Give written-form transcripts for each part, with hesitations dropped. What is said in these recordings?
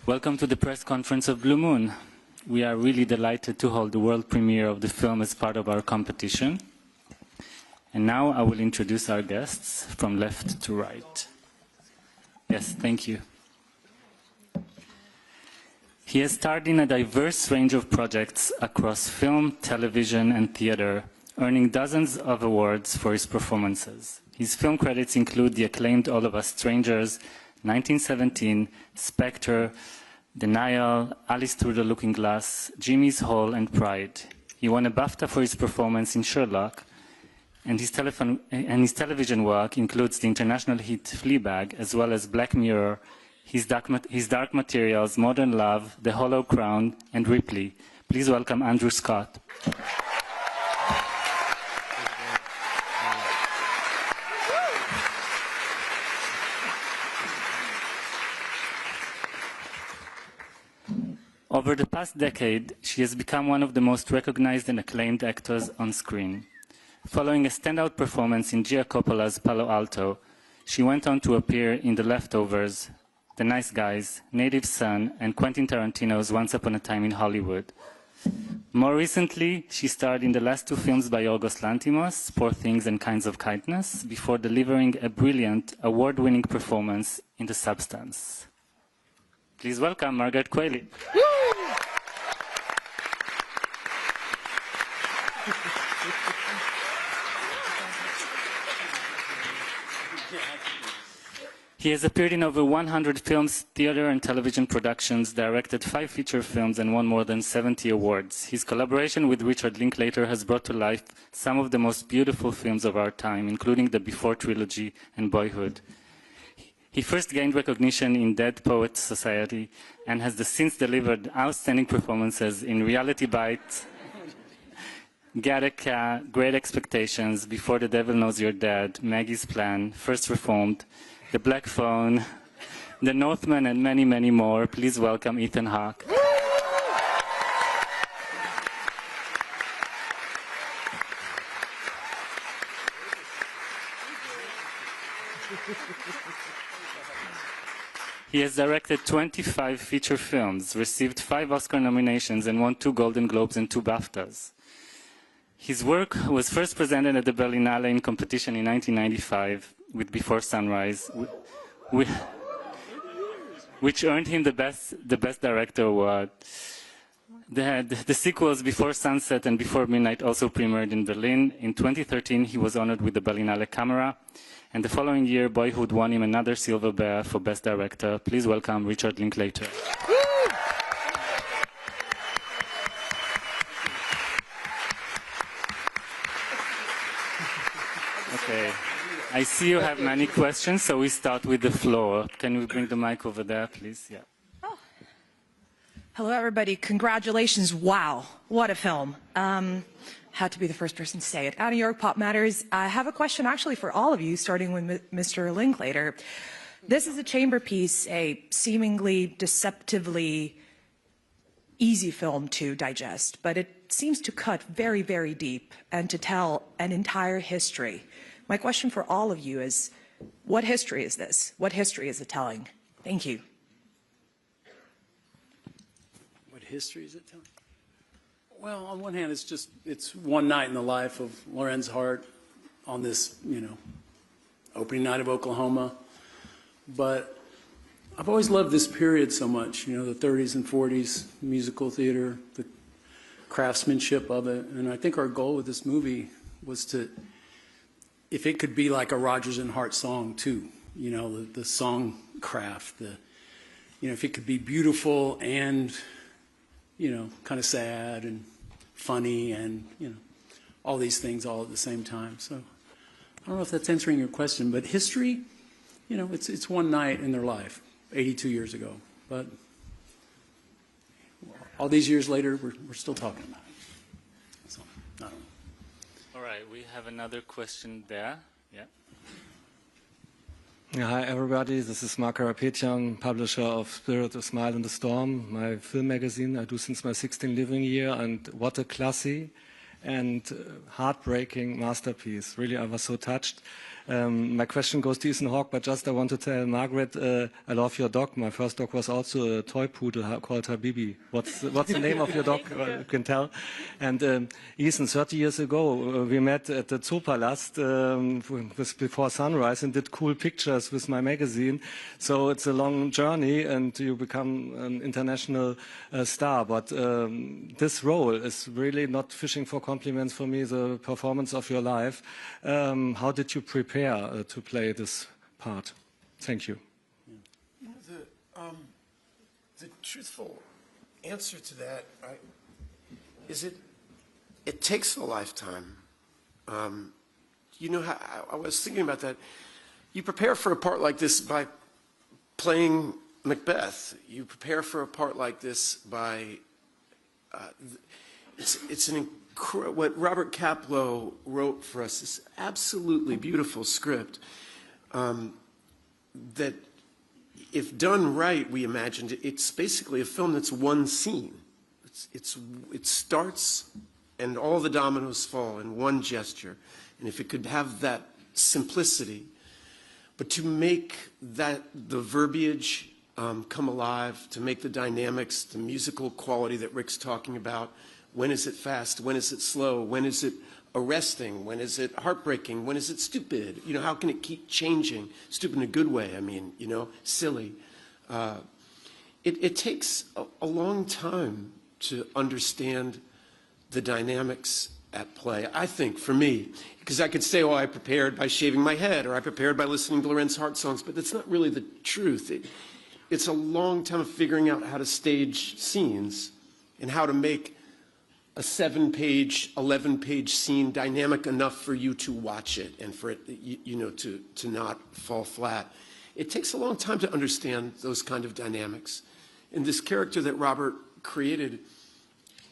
Welcome to the press conference of Blue Moon. We are really delighted to hold the world premiere of the film as part of our competition. And now I will introduce our guests from left to right. Yes, thank you. He has starred in a diverse range of projects across film, television, and theater, earning dozens of awards for his performances. His film credits include the acclaimed All of Us Strangers, 1917, Spectre, Denial, Alice Through the Looking Glass, Jimmy's Hole, and Pride. He won a BAFTA for his performance in Sherlock, and his television work includes the international hit Fleabag, as well as Black Mirror, his Dark Materials, Modern Love, The Hollow Crown, and Ripley. Please welcome Andrew Scott. Over the past decade, she has become one of the most recognized and acclaimed actors on screen. Following a standout performance in Gia Coppola's Palo Alto, she went on to appear in The Leftovers, The Nice Guys, Native Son, and Quentin Tarantino's Once Upon a Time in Hollywood. More recently, she starred in the last two films by Yorgos Lanthimos, Poor Things and Kinds of Kindness, before delivering a brilliant, award-winning performance in The Substance. Please welcome Margaret Qualley. He has appeared in over 100 films, theater and television productions, directed 5 feature films, and won more than 70 awards. His collaboration with Richard Linklater has brought to life some of the most beautiful films of our time, including the Before trilogy and Boyhood. He first gained recognition in Dead Poets Society and has since delivered outstanding performances in Reality Bites, Gattaca, Great Expectations, Before the Devil Knows You're Dead, Maggie's Plan, First Reformed, The Black Phone, The Northman, and many, many more. Please welcome Ethan Hawke. He has directed 25 feature films, received 5 Oscar nominations, and won 2 Golden Globes and 2 BAFTAs. His work was first presented at the Berlinale in competition in 1995 with Before Sunrise, which earned him the Best Director award. The sequels Before Sunset and Before Midnight also premiered in Berlin. In 2013, he was honored with the Berlinale Camera. And the following year, Boyhood won him another Silver Bear for Best Director. Please welcome Richard Linklater. Okay, I see you have many questions, so we start with the floor. Can we bring the mic over there, please? Yeah. Oh. Hello, everybody. Congratulations. Wow, what a film. Had to be the first person to say it. Out of New York Pop Matters, I have a question actually for all of you, starting with Mr. Linklater. This is a chamber piece, a seemingly deceptively easy film to digest, but it seems to cut very, very deep and to tell an entire history. My question for all of you is, what history is this? What history is it telling? Thank you. What history is it telling? Well, on one hand, it's one night in the life of Lorenz Hart on this, opening night of Oklahoma. But I've always loved this period so much, the 30s and 40s, musical theater, the craftsmanship of it. And I think our goal with this movie was to, if it could be like a Rodgers and Hart song too, the song craft, if it could be beautiful and kind of sad and funny and, all these things all at the same time. So I don't know if that's answering your question, but history, it's one night in their life, 82 years ago. But all these years later, we're still talking about it. So, I don't know. All right, we have another question there. Yeah. Hi everybody, this is Mark Karapetyan, publisher of Spirit, A Smile in the Storm, my film magazine I do since my 16th living year, and what a classy and heartbreaking masterpiece. Really, I was so touched. My question goes to Ethan Hawke, but just I want to tell Margaret, I love your dog. My first dog was also a toy poodle called Habibi. What's the name of your dog? You can tell. And Ethan, 30 years ago, we met at the Zoopalast before sunrise and did cool pictures with my magazine. So it's a long journey, and you become an international star. But this role is really not fishing for compliments for me, the performance of your life. How did you prepare to play this part? Thank you. The truthful answer to that is it takes a lifetime. You know, I was thinking about that. You prepare for a part like this by playing Macbeth. You prepare for a part like this by, it's an what Robert Kaplow wrote for us, this absolutely beautiful script that, if done right, we imagined it's basically a film that's one scene. It starts and all the dominoes fall in one gesture. And if it could have that simplicity, but to make that, the verbiage come alive, to make the dynamics, the musical quality that Rick's talking about, when is it fast, when is it slow, when is it arresting, when is it heartbreaking, when is it stupid? You know, how can it keep changing? Stupid in a good way, I mean, you know, silly. It takes a long time to understand the dynamics at play, I think, for me. Because I could say, oh, I prepared by shaving my head, or I prepared by listening to Lorenz Hart songs, but that's not really the truth. It's a long time of figuring out how to stage scenes and how to make a 7-page, 11-page scene dynamic enough for you to watch it and for it, you know, to not fall flat. It takes a long time to understand those kind of dynamics. And this character that Robert created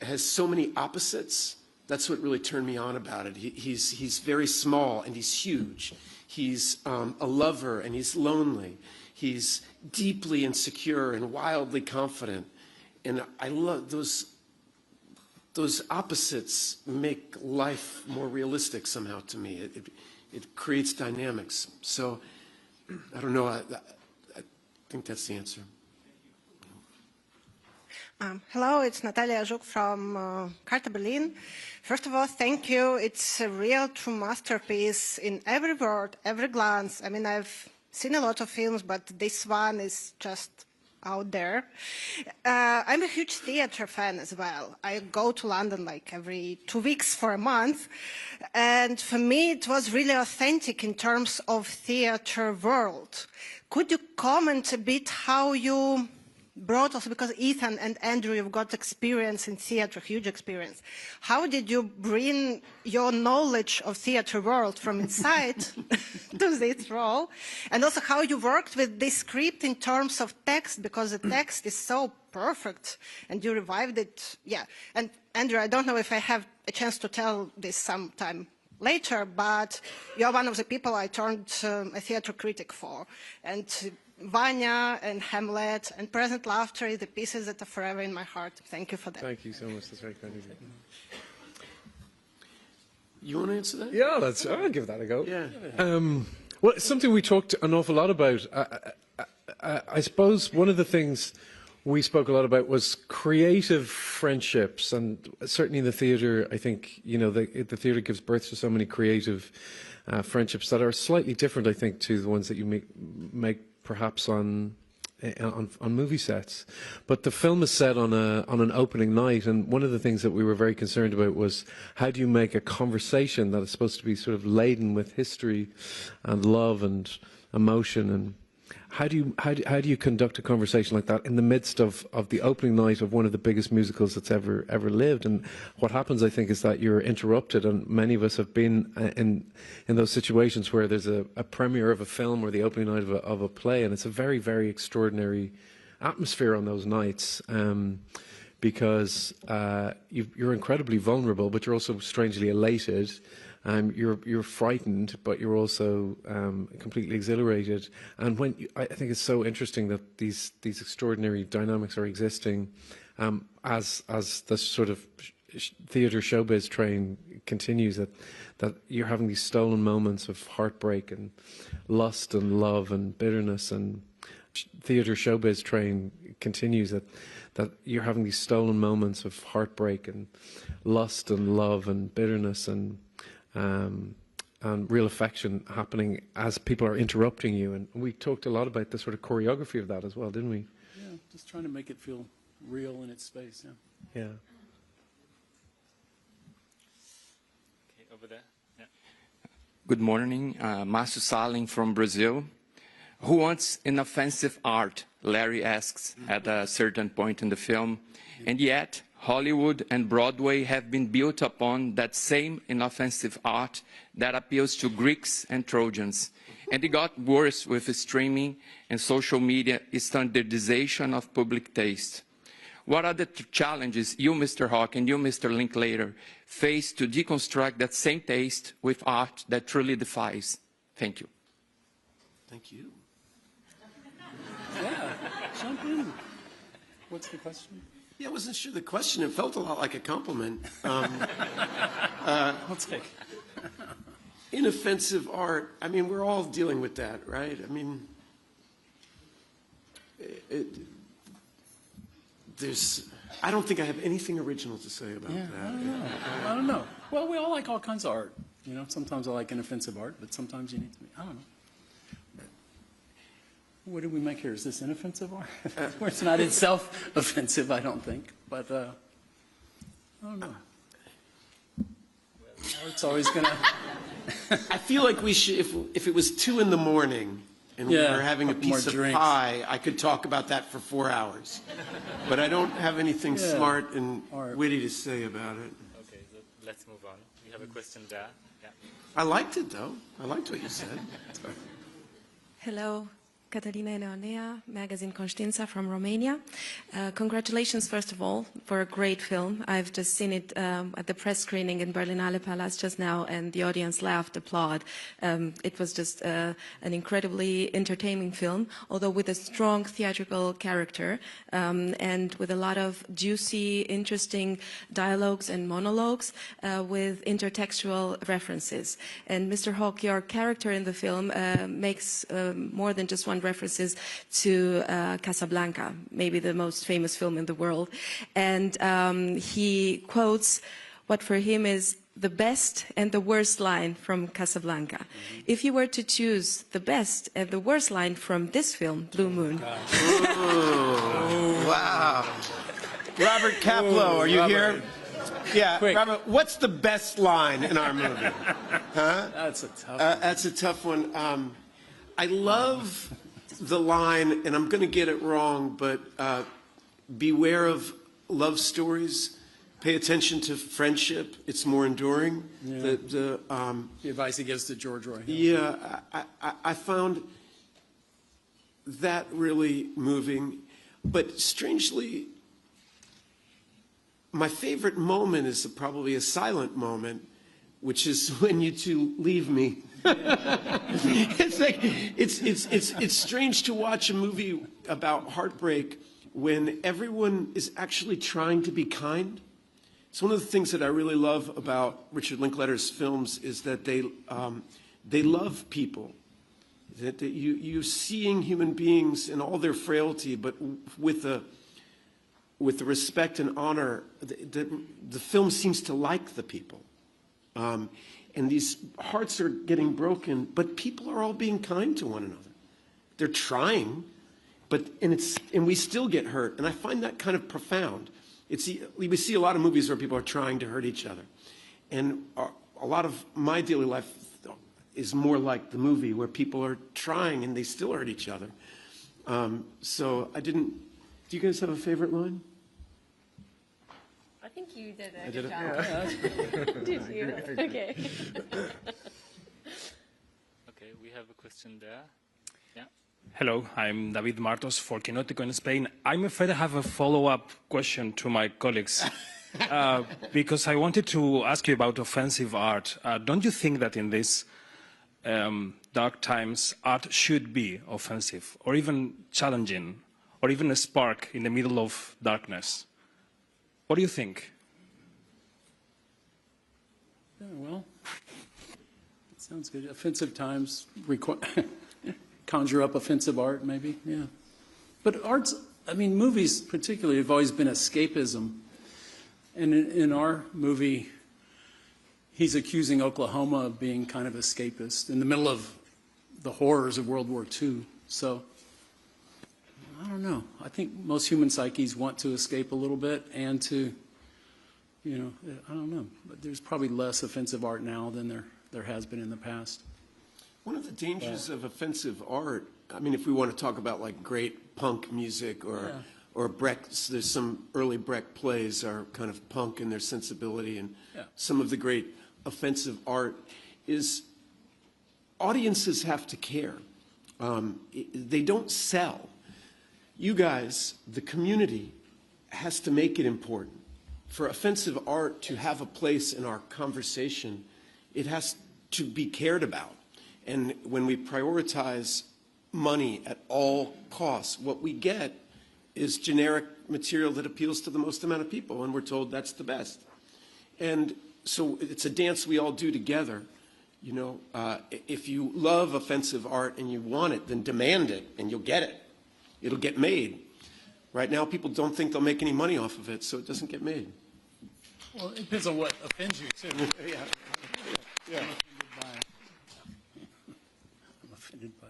has so many opposites. That's what really turned me on about it. He's very small and he's huge. He's a lover and he's lonely. He's deeply insecure and wildly confident. And I love those opposites make life more realistic somehow to me. It creates dynamics. So I don't know. I think that's the answer. Hello, it's Natalia Żuk from Carta Berlin. First of all, thank you. It's a real true masterpiece in every word, every glance. I mean, I've seen a lot of films, but this one is just out there. I'm a huge theater fan as well. I go to London like every 2 weeks for a month. And for me, it was really authentic in terms of theater world. Could you comment a bit how you brought us, because Ethan and Andrew, you've got experience in theater, huge experience. How did you bring your knowledge of theater world from inside to this role? And also how you worked with this script in terms of text, because the text is so perfect and you revived it. Yeah. And Andrew, I don't know if I have a chance to tell this sometime later, but you're one of the people I turned a theater critic for. And Vanya and Hamlet and Present Laughter is the pieces that are forever in my heart. Thank you for that. Thank you so much. That's very kind of you. You want to answer that? Yeah, I'll give that a go. Yeah. Well, it's something we talked an awful lot about. I suppose one of the things we spoke a lot about was creative friendships, and certainly in the theatre, I think, you know, the theatre gives birth to so many creative friendships that are slightly different, I think, to the ones that you make perhaps on movie sets. But the film is set on an opening night, and one of the things that we were very concerned about was how do you make a conversation that is supposed to be sort of laden with history and love and emotion, and how do you conduct a conversation like that in the midst of the opening night of one of the biggest musicals that's ever lived? And what happens, I think, is that you're interrupted, and many of us have been in those situations where there's a premiere of a film or the opening night of a play, and it's a very, very extraordinary atmosphere on those nights, because you're incredibly vulnerable, but you're also strangely elated. You're frightened, but you're also completely exhilarated. And I think it's so interesting that these extraordinary dynamics are existing as the sort of theatre showbiz train continues, that you're having these stolen moments of heartbreak and lust and love and bitterness, and theatre showbiz train continues, that you're having these stolen moments of heartbreak and lust and love and bitterness and real affection happening as people are interrupting you. And we talked a lot about the sort of choreography of that as well, didn't we? Yeah, just trying to make it feel real in its space, yeah. Yeah. Okay, over there. Yeah. Good morning, Márcio Salem from Brazil. Who wants inoffensive art? Larry asks at a certain point in the film. And yet, Hollywood and Broadway have been built upon that same inoffensive art that appeals to Greeks and Trojans. And it got worse with streaming and social media standardization of public taste. What are the challenges you, Mr. HAWKE, and you, Mr. Linklater, face to deconstruct that same taste with art that truly defies? Thank you. Thank you. Yeah, jump in. What's the question? Yeah, I wasn't sure the question. It felt a lot like a compliment. I'll take it. Inoffensive art. I mean, we're all dealing with that, right? I mean, I don't think I have anything original to say about that. I don't know. Well, we all like all kinds of art. You know, sometimes I like inoffensive art, but sometimes you need to be, I don't know. What did we make here? Is this inoffensive art? It's not itself offensive, I don't think. But, I don't know. Art's always going to... I feel like we should, if it was 2 in the morning and we were having a piece of pie, I could talk about that for 4 hours. But I don't have anything smart and witty to say about it. Okay, so let's move on. We have a question there. Yeah. I liked it, though. I liked what you said. Hello. Caterina Neonea, magazine Conștiința from Romania. Congratulations, first of all, for a great film. I've just seen it at the press screening in Berlinale Palace just now, and the audience laughed, applauded. It was just an incredibly entertaining film, although with a strong theatrical character and with a lot of juicy, interesting dialogues and monologues with intertextual references. And Mr. HAWKE, your character in the film makes more than just one references to Casablanca, maybe the most famous film in the world. And he quotes what for him is the best and the worst line from Casablanca. If you were to choose the best and the worst line from this film, Blue Moon. Wow. Robert Kaplow, are you here? Yeah, quick. Robert, what's the best line in our movie? Huh? That's a tough one. That's a tough one. I love the line, and I'm going to get it wrong, but beware of love stories. Pay attention to friendship. It's more enduring. Yeah. The advice he gives to George Roy. Yeah, I found that really moving. But strangely, my favorite moment is probably a silent moment, which is when you two leave me. It's like it's strange to watch a movie about heartbreak when everyone is actually trying to be kind. It's one of the things that I really love about Richard Linklater's films is that they love people. That you're seeing human beings in all their frailty, but with the respect and honor. The film seems to like the people. And these hearts are getting broken, but people are all being kind to one another. They're trying, and we still get hurt. And I find that kind of profound. We see a lot of movies where people are trying to hurt each other. And a lot of my daily life is more like the movie where people are trying and they still hurt each other. So do you guys have a favorite line? I think you did I did it. job. Yeah, did you? Okay. Okay, we have a question there. Yeah. Hello, I'm David Martos for Quinótico in Spain. I'm afraid I have a follow-up question to my colleagues because I wanted to ask you about offensive art. Don't you think that in these dark times, art should be offensive or even challenging or even a spark in the middle of darkness? What do you think? Yeah, well, that sounds good. Offensive times conjure up offensive art, maybe, yeah. But art's, I mean, movies particularly have always been escapism. And in our movie, he's accusing Oklahoma of being kind of escapist in the middle of the horrors of World War II. So, I don't know. I think most human psyches want to escape a little bit and to, you know, I don't know. But there's probably less offensive art now than there has been in the past. One of the dangers of offensive art, I mean, if we want to talk about like great punk music or Brecht, there's some early Brecht plays are kind of punk in their sensibility, and some of the great offensive art is audiences have to care. They don't sell. You guys, the community, has to make it important. For offensive art to have a place in our conversation, it has to be cared about. And when we prioritize money at all costs, what we get is generic material that appeals to the most amount of people, and we're told that's the best. And so it's a dance we all do together. You know, if you love offensive art and you want it, then demand it, and you'll get it. It'll get made. Right now, people don't think they'll make any money off of it, so it doesn't get made. Well, it depends on what offends you, too. Yeah. I'm offended by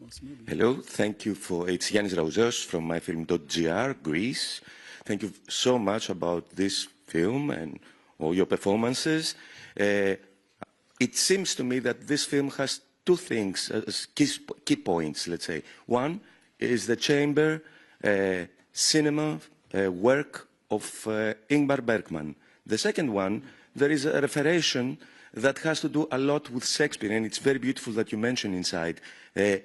most movies. Hello, thank you for, it's Yanis Rauzos from myfilm.gr, Greece. Thank you so much about this film and all your performances. It seems to me that this film has two things as key points, let's say. One is the chamber cinema work of Ingmar Bergman. The second one, there is a referation that has to do a lot with Shakespeare, and it's very beautiful that you mention inside.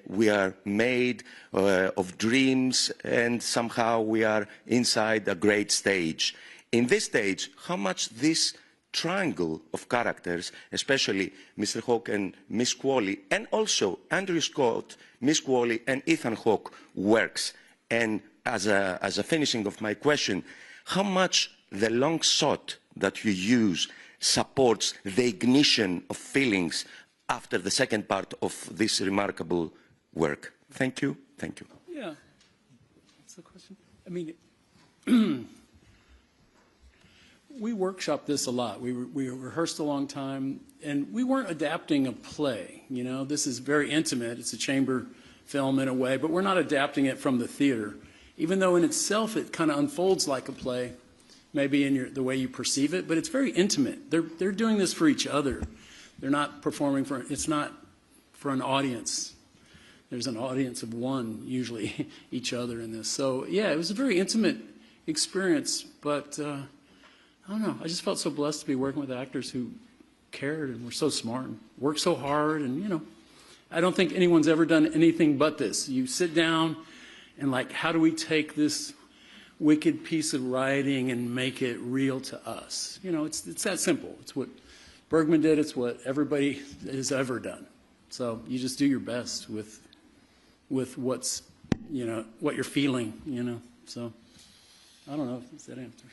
We are made of dreams, and somehow we are inside a great stage. In this stage, how much this triangle of characters, especially Mr. Hawke and Miss Qualley, and also Andrew Scott, Miss Qualley, and Ethan Hawke works. And as a finishing of my question, how much the long shot that you use supports the ignition of feelings after the second part of this remarkable work? Thank you. Thank you. Yeah. What's the question? I mean, we workshopped this a lot. We rehearsed a long time, and we weren't adapting a play. You know, this is very intimate. It's a chamber film in a way, but we're not adapting it from the theater. Even though in itself it kind of unfolds like a play, maybe in the way you perceive it, but it's very intimate. They're doing this for each other. They're not performing for, it's not for an audience. There's an audience of one, usually, each other in this. So, yeah, it was a very intimate experience, but I don't know. I just felt so blessed to be working with actors who cared and were so smart and worked so hard. And, you know, I don't think anyone's ever done anything but this. You sit down and, like, how do we take this wicked piece of writing and make it real to us? You know, it's that simple. It's what Bergman did. It's what everybody has ever done. So you just do your best with what's, you know, what you're feeling, you know. So I don't know if that answers.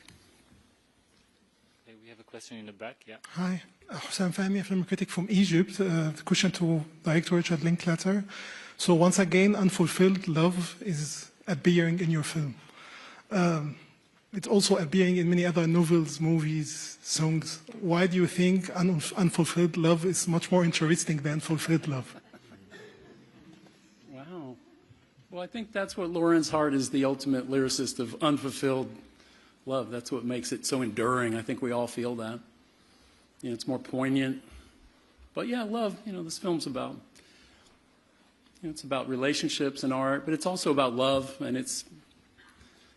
Okay, we have a question in the back, yeah. Hi, Hossein Fahmy, a film critic from Egypt. The question to director Richard Linklater. So once again, unfulfilled love is appearing in your film. It's also appearing in many other novels, movies, songs. Why do you think unfulfilled love is much more interesting than fulfilled love? Wow. Well, I think that's what Lorenz Hart is, the ultimate lyricist of unfulfilled love. That's what makes it so enduring. I think we all feel that. You know, it's more poignant. But yeah, love, you know, this film's about, you know, it's about relationships and art, but it's also about love, and it's,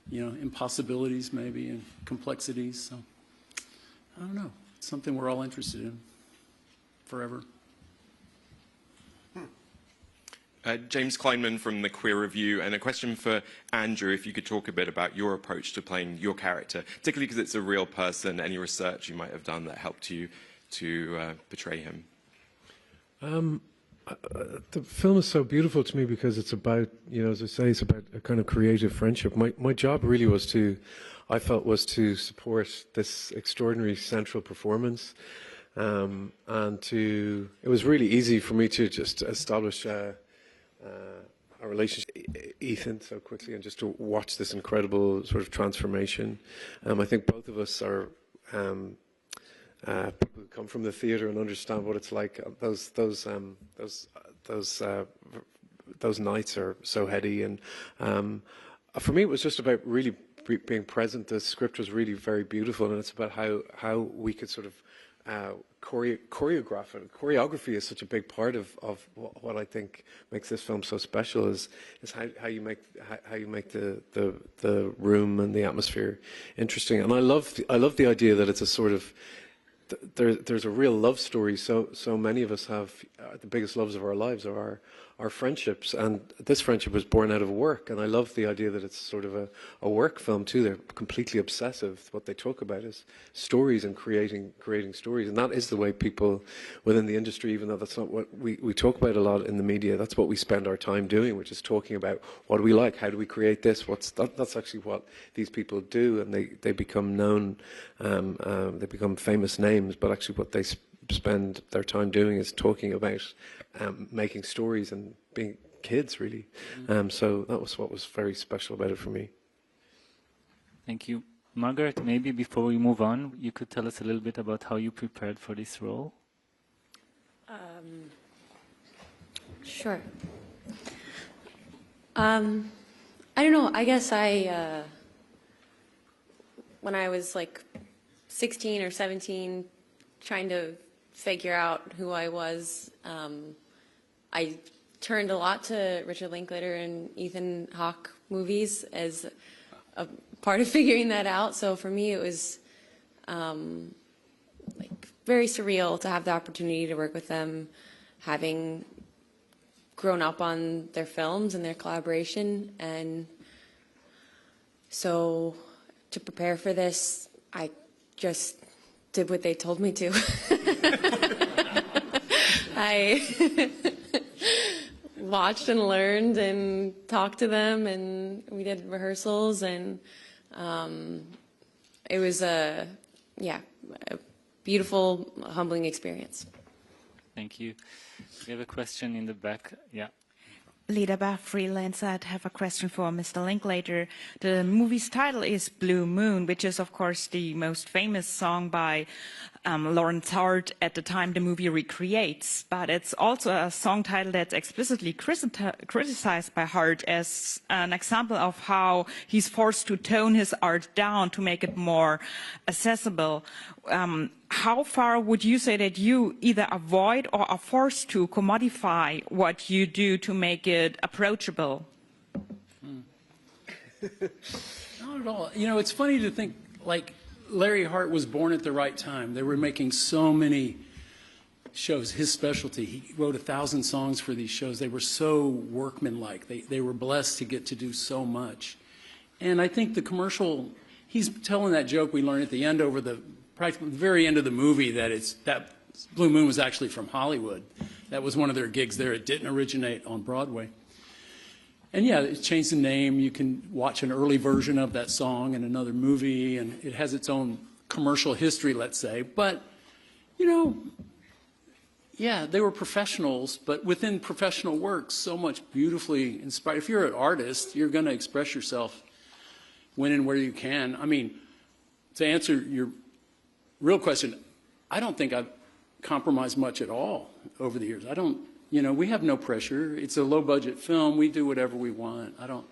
you know, impossibilities maybe and complexities. So I don't know. It's something we're all interested in forever. James Kleinman from the Queer Review, and a question for Andrew, if you could talk a bit about your approach to playing your character, particularly because it's a real person, any research you might have done that helped you to portray him. The film is so beautiful to me because it's about, you know, as I say, it's about a kind of creative friendship. My job really was to, I felt, was to support this extraordinary central performance. and it was really easy for me to just establish a relationship with Ethan so quickly, and just to watch this incredible sort of transformation. I think both of us are people who come from the theatre and understand what it's like. Those nights are so heady, and for me it was just about really being present. The script was really very beautiful, and it's about how we could sort of choreograph it. Choreography is such a big part of what I think makes this film so special. Is how you make the room and the atmosphere interesting. And I love the idea that it's a sort of there's a real love story. So many of us have the biggest loves of our lives are our friendships, and this friendship was born out of work. And I love the idea that it's sort of a work film too. They're completely obsessive. What they talk about is stories and creating stories, and that is the way people within the industry, even though that's not what we talk about a lot in the media, that's what we spend our time doing, which is talking about what do we like, how do we create this, that's actually what these people do, and they become known, they become famous names, but actually what they spend their time doing is talking about making stories and being kids, really. So that was what was very special about it for me. Thank you. Margaret, maybe before we move on, you could tell us a little bit about how you prepared for this role? Sure. I don't know, I guess when I was like 16 or 17, trying to figure out who I was, I turned a lot to Richard Linklater and Ethan Hawke movies as a part of figuring that out. So for me, it was like very surreal to have the opportunity to work with them, having grown up on their films and their collaboration. And so to prepare for this, I just did what they told me to. I watched and learned and talked to them, and we did rehearsals, and it was a beautiful, humbling experience. Thank you. We have a question in the back. Yeah. Lida Bach, freelancer. I'd have a question for Mr. Linklater. The movie's title is Blue Moon, which is, of course, the most famous song by Lawrence Hart at the time the movie recreates. But it's also a song title that's explicitly criticized by Hart as an example of how he's forced to tone his art down to make it more accessible. How far would you say that you either avoid or are forced to commodify what you do to make it approachable? Not at all. You know, it's funny to think, like, Larry Hart was born at the right time. They were making so many shows, his specialty. He wrote 1,000 songs for these shows. They were so workmanlike. They were blessed to get to do so much. And I think the commercial, he's telling that joke we learned at the end over the practically the very end of the movie that Blue Moon was actually from Hollywood. That was one of their gigs there. It didn't originate on Broadway. And yeah, it changed the name. You can watch an early version of that song in another movie, and it has its own commercial history, let's say. But, you know, yeah, they were professionals, but within professional work, so much beautifully inspired. If you're an artist, you're going to express yourself when and where you can. I mean, to answer your real question, I don't think I've compromised much at all over the years. I don't, you know, we have no pressure. It's a low-budget film. We do whatever we want. I don't,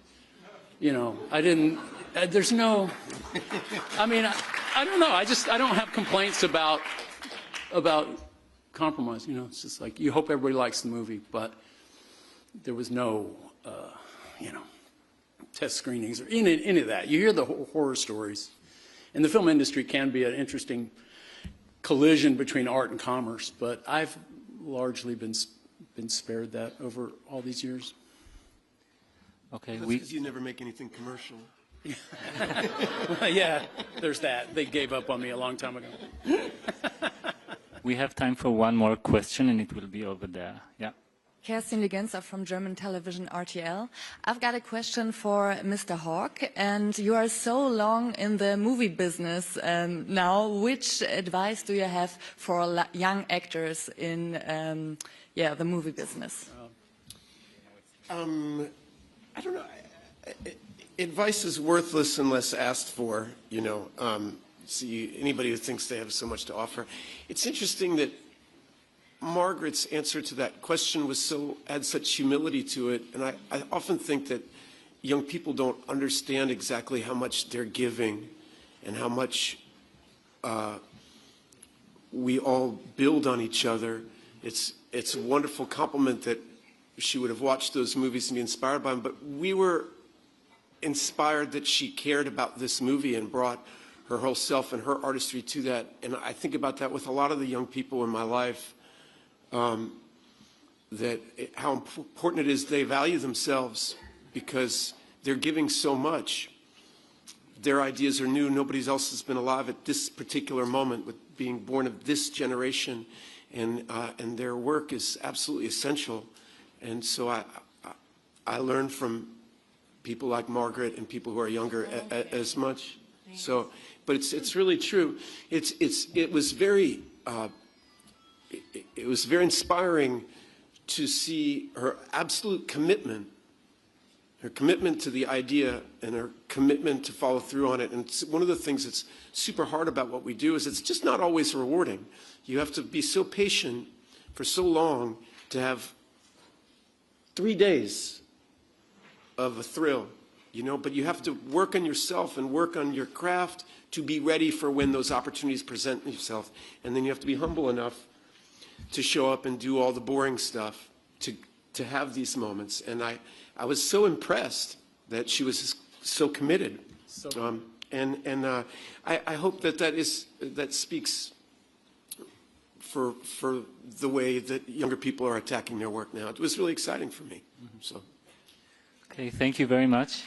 you know, I didn't, there's no, I mean, I don't know. I don't have complaints about compromise. You know, it's just like, you hope everybody likes the movie, but there was no, you know, test screenings or any of that. You hear the horror stories. And the film industry can be an interesting collision between art and commerce, but I've largely been spared that over all these years. Okay, because you never make anything commercial. Well, yeah, there's that. They gave up on me a long time ago. We have time for one more question, and it will be over there. Yeah. Kerstin Legenzer from German television RTL. I've got a question for Mr. HAWKE, and you are so long in the movie business now. Which advice do you have for young actors in the movie business? I don't know. Advice is worthless unless asked for, you know. Anybody who thinks they have so much to offer. It's interesting that Margaret's answer to that question had such humility to it, and I often think that young people don't understand exactly how much they're giving and how much we all build on each other. It's a wonderful compliment that she would have watched those movies and be inspired by them, but we were inspired that she cared about this movie and brought her whole self and her artistry to that. And I think about that with a lot of the young people in my life. How important it is they value themselves because they're giving so much. Their ideas are new. Nobody else has been alive at this particular moment with being born of this generation, and their work is absolutely essential. And so I learn from people like Margaret and people who are younger as much. So, but it's really true. It was very inspiring to see her absolute commitment, to the idea and her commitment to follow through on it. And it's one of the things that's super hard about what we do is it's just not always rewarding. You have to be so patient for so long to have 3 days of a thrill, you know, but you have to work on yourself and work on your craft to be ready for when those opportunities present themselves. And then you have to be humble enough to show up and do all the boring stuff to have these moments. And I was so impressed that she was so committed. I hope that speaks for the way that younger people are attacking their work now. It was really exciting for me. So. Okay, thank you very much.